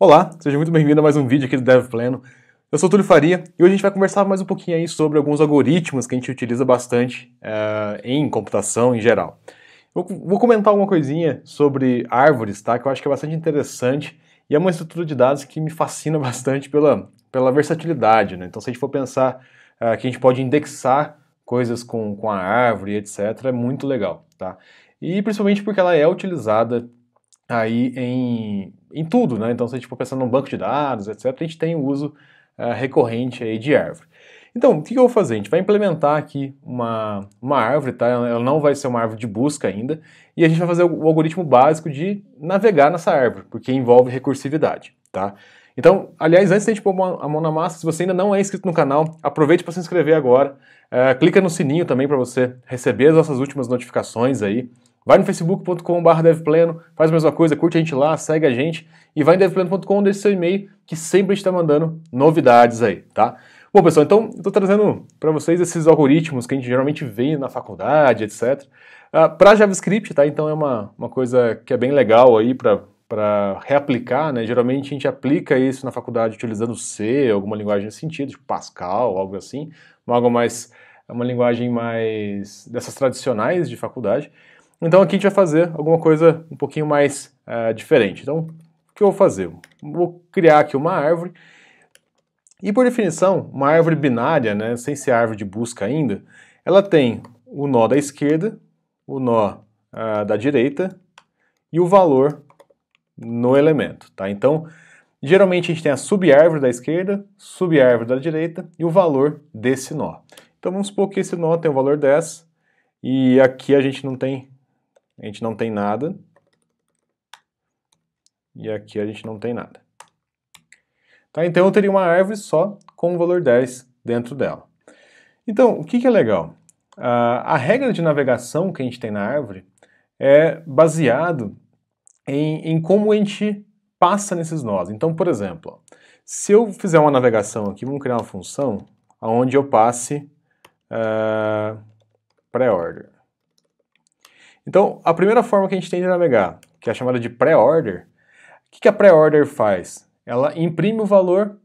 Olá, seja muito bem-vindo a mais um vídeo aqui do DevPleno. Eu sou o Túlio Faria e hoje a gente vai conversar mais um pouquinho aí sobre alguns algoritmos que a gente utiliza bastante em computação em geral. Eu vou comentar alguma coisinha sobre árvores, tá? Que eu acho que é bastante interessante e é uma estrutura de dados que me fascina bastante pela versatilidade, né? Então, se a gente for pensar que a gente pode indexar coisas com a árvore, etc., é muito legal, tá? E principalmente porque ela é utilizada aí em tudo, né? Então, se a gente for pensando num banco de dados, etc., a gente tem o uso recorrente aí de árvore. Então, o que eu vou fazer? A gente vai implementar aqui uma árvore, tá? Ela não vai ser uma árvore de busca ainda, e a gente vai fazer o algoritmo básico de navegar nessa árvore, porque envolve recursividade, tá? Então, aliás, antes de a gente pôr a mão na massa, se você ainda não é inscrito no canal, aproveite para se inscrever agora, clica no sininho também para você receber as nossas últimas notificações aí. Vai no facebook.com/devpleno, faz a mesma coisa, curte a gente lá, segue a gente e vai em devpleno.com, deixa seu e-mail que sempre a gente está mandando novidades aí, tá? Bom, pessoal, então eu estou trazendo para vocês esses algoritmos que a gente geralmente vê na faculdade, etc. Para JavaScript, tá? Então é uma coisa que é bem legal aí para reaplicar, né? Geralmente a gente aplica isso na faculdade utilizando C, alguma linguagem nesse sentido, tipo Pascal, algo assim, uma linguagem mais dessas tradicionais de faculdade. Então aqui a gente vai fazer alguma coisa um pouquinho mais diferente. Então, o que eu vou fazer? Vou criar aqui uma árvore, e por definição, uma árvore binária, né, sem ser árvore de busca ainda, ela tem o nó da esquerda, o nó da direita e o valor no elemento, tá? Então, geralmente a gente tem a subárvore da esquerda, subárvore da direita e o valor desse nó. Então vamos supor que esse nó tem o valor 10 e aqui a gente não tem nada. E aqui a gente não tem nada. Tá? Então eu teria uma árvore só com o valor 10 dentro dela. Então, o que é legal? A regra de navegação que a gente tem na árvore é baseado em como a gente passa nesses nós. Então, por exemplo, se eu fizer uma navegação aqui, vamos criar uma função onde eu passe pré-order. Então, a primeira forma que a gente tem de navegar, que é a chamada de pré-order, o que a pré-order faz? Ela imprime o valor,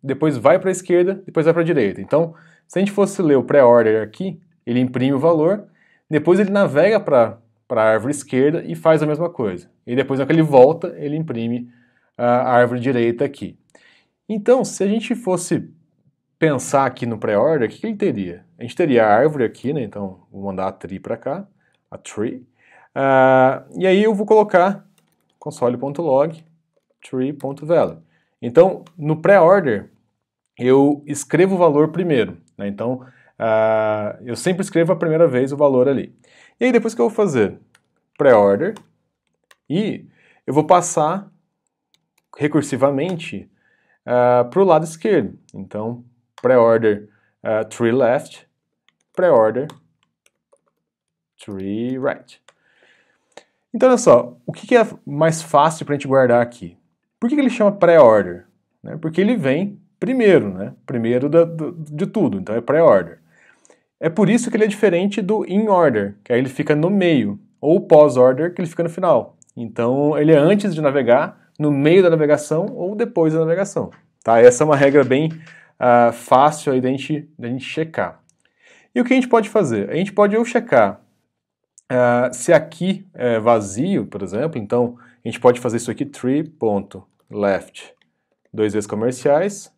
depois vai para a esquerda, depois vai para a direita. Então, se a gente fosse ler o pré-order aqui, ele imprime o valor, depois ele navega para a árvore esquerda e faz a mesma coisa. E depois, quando ele volta, ele imprime a árvore direita aqui. Então, se a gente fosse pensar aqui no pré-order, o que ele teria? A gente teria a árvore aqui, né? Então, vou mandar a tree para cá, a tree. E aí eu vou colocar console.log tree.value. Então, no pré-order, eu escrevo o valor primeiro, né? Então, eu sempre escrevo a primeira vez o valor ali. E aí, depois que eu vou fazer pré-order, e eu vou passar recursivamente para o lado esquerdo. Então, pré-order tree left, pré-order tree right. Então, olha só, o que é mais fácil para a gente guardar aqui? Por que ele chama pré-order? Né? Porque ele vem primeiro, né? Primeiro de tudo, então é pré-order. É por isso que ele é diferente do in-order, que aí ele fica no meio, ou pós-order, que ele fica no final. Então ele é antes de navegar, no meio da navegação ou depois da navegação. Tá? Essa é uma regra bem fácil aí da gente checar. E o que a gente pode fazer? A gente pode ou checar se aqui é vazio, por exemplo, então a gente pode fazer isso aqui, tree.left, dois vezes comerciais,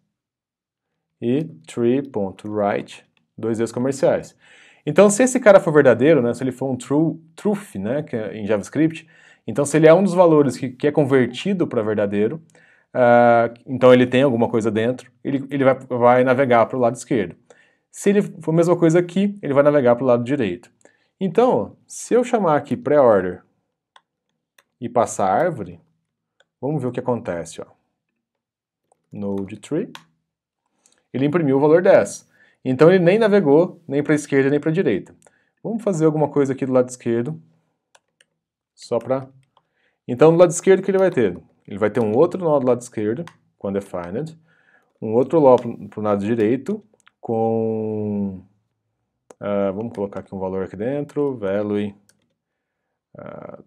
e tree.right, dois vezes comerciais. Então, se esse cara for verdadeiro, né, se ele for um truth, né, que é em JavaScript, então se ele é um dos valores que é convertido para verdadeiro, então ele tem alguma coisa dentro, ele vai navegar para o lado esquerdo. Se ele for a mesma coisa aqui, ele vai navegar para o lado direito. Então, se eu chamar aqui pré-order e passar a árvore, vamos ver o que acontece. Ó. Node tree, ele imprimiu o valor 10. Então ele nem navegou nem para a esquerda nem para a direita. Vamos fazer alguma coisa aqui do lado esquerdo, só para... Então, do lado esquerdo, o que ele vai ter? Ele vai ter um outro nó do lado esquerdo, com undefined, um outro nó para o lado direito, com... vamos colocar aqui um valor aqui dentro, value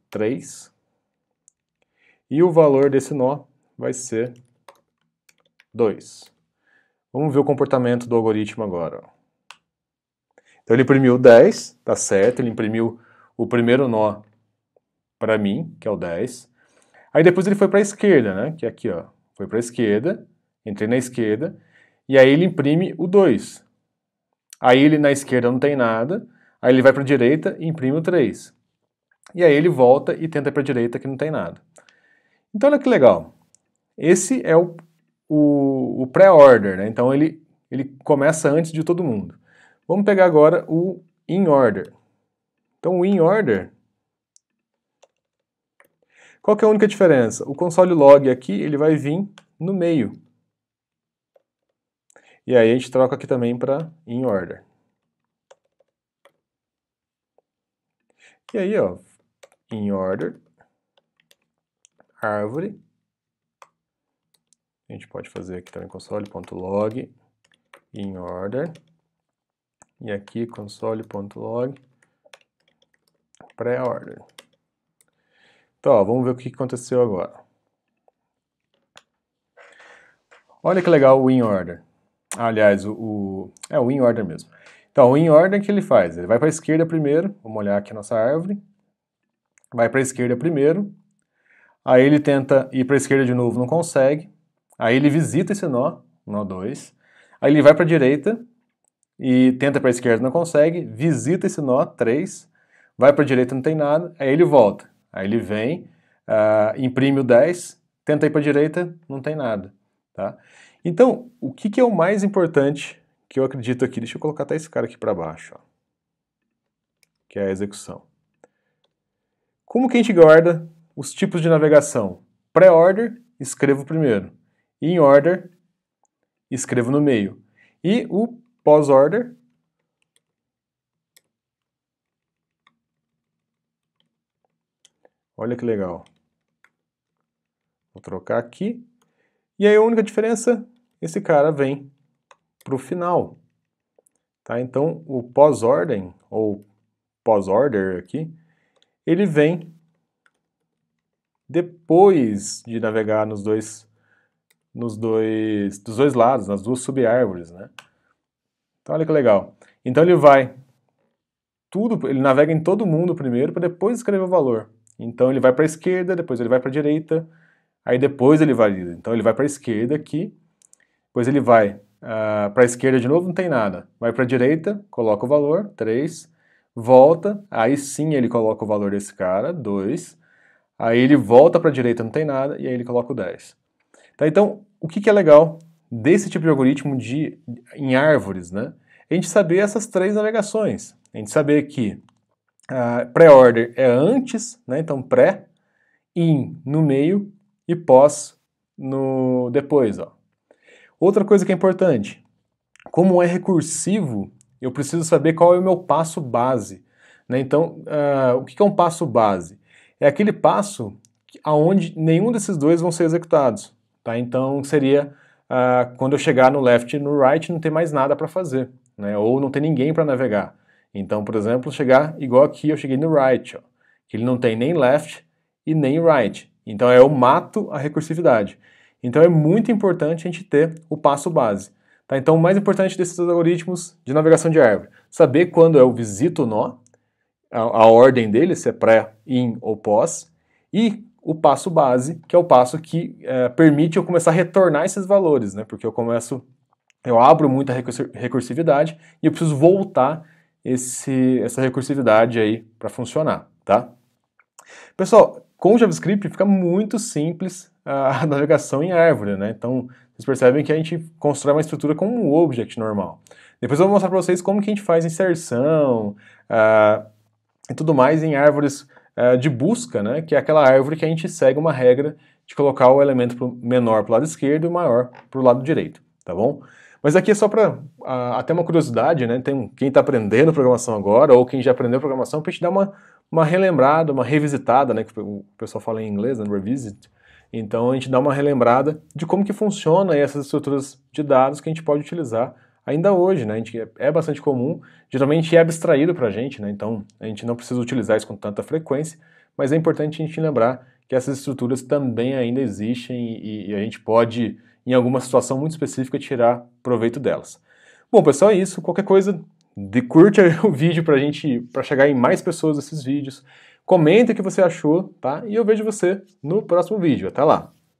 3. E o valor desse nó vai ser 2. Vamos ver o comportamento do algoritmo agora. Então ele imprimiu 10, tá certo, ele imprimiu o primeiro nó para mim, que é o 10. Aí depois ele foi para a esquerda, né, que é aqui, ó. Foi para a esquerda, entrei na esquerda, e aí ele imprime o 2. Aí ele na esquerda não tem nada, aí ele vai para a direita e imprime o 3. E aí ele volta e tenta para a direita que não tem nada. Então olha que legal. Esse é o pré-order, né? Então ele começa antes de todo mundo. Vamos pegar agora o in order. Então o in order, qual que é a única diferença? O console log aqui ele vai vir no meio. E aí a gente troca aqui também para in order. E aí, ó, in order, árvore. A gente pode fazer aqui também console.log, in order. E aqui console.log, pré-order. Então, ó, vamos ver o que aconteceu agora. Olha que legal o in order. Aliás, o in order mesmo. Então, o in order que ele faz? Ele vai para a esquerda primeiro, vamos olhar aqui a nossa árvore. Vai para a esquerda primeiro, aí ele tenta ir para a esquerda de novo, não consegue. Aí ele visita esse nó 2. Aí ele vai para a direita e tenta para a esquerda, não consegue. Visita esse nó 3, vai para a direita, não tem nada. Aí ele volta. Aí ele vem, imprime o 10, tenta ir para a direita, não tem nada. Tá? Então, o que é o mais importante que eu acredito aqui? Deixa eu colocar até esse cara aqui para baixo, ó, que é a execução. Como que a gente guarda os tipos de navegação? Pré-order, escrevo primeiro. In order, escrevo no meio. E o pós-order, olha que legal. Vou trocar aqui. E aí a única diferença, esse cara vem para o final. Tá? Então o pós-ordem, ou pós-order aqui, ele vem depois de navegar dos dois lados, nas duas subárvores, né? Então olha que legal. Então ele navega em todo mundo primeiro para depois escrever o valor. Então ele vai para a esquerda, depois ele vai para a direita, aí depois ele valida. Então ele vai para a esquerda aqui, depois ele vai para a esquerda de novo, não tem nada. Vai para a direita, coloca o valor, 3, volta, aí sim ele coloca o valor desse cara, 2, aí ele volta para a direita, não tem nada, e aí ele coloca o 10. Tá, então, o que é legal desse tipo de algoritmo em árvores, né? A gente saber essas 3 navegações. A gente saber que pré-order é antes, né? Então pré, in no meio e pós no depois, ó. Outra coisa que é importante, como é recursivo, eu preciso saber qual é o meu passo base, né? Então, o que é um passo base? É aquele passo aonde nenhum desses dois vão ser executados, tá? Então seria quando eu chegar no left e no right não ter mais nada para fazer, né? Ou não ter ninguém para navegar. Então, por exemplo, chegar igual aqui, eu cheguei no right, ó, que ele não tem nem left e nem right. Então eu mato a recursividade. Então é muito importante a gente ter o passo base. Tá? Então o mais importante desses algoritmos de navegação de árvore, saber quando eu visito o nó, a ordem dele, se é pré, in ou pós, e o passo base, que é o passo que permite eu começar a retornar esses valores, né? Porque eu abro muita recursividade e eu preciso voltar essa recursividade aí para funcionar, tá? Pessoal, com o JavaScript fica muito simples a navegação em árvore, né? Então, vocês percebem que a gente constrói uma estrutura como um object normal. Depois eu vou mostrar para vocês como que a gente faz inserção e tudo mais em árvores de busca, né? Que é aquela árvore que a gente segue uma regra de colocar o elemento menor para o lado esquerdo e o maior para o lado direito, tá bom? Mas aqui é só para até uma curiosidade, né? Tem quem está aprendendo programação agora ou quem já aprendeu programação para a gente dar uma relembrada, uma revisitada, né? Que o pessoal fala em inglês, né? Revisit. Então a gente dá uma relembrada de como que funciona essas estruturas de dados que a gente pode utilizar ainda hoje, né? É bastante comum, geralmente é abstraído para a gente, né? Então a gente não precisa utilizar isso com tanta frequência, mas é importante a gente lembrar que essas estruturas também ainda existem e a gente pode, em alguma situação muito específica, tirar proveito delas. Bom, pessoal, é isso. Qualquer coisa, curte o vídeo para chegar em mais pessoas esses vídeos. Comenta o que você achou, tá? E eu vejo você no próximo vídeo. Até lá!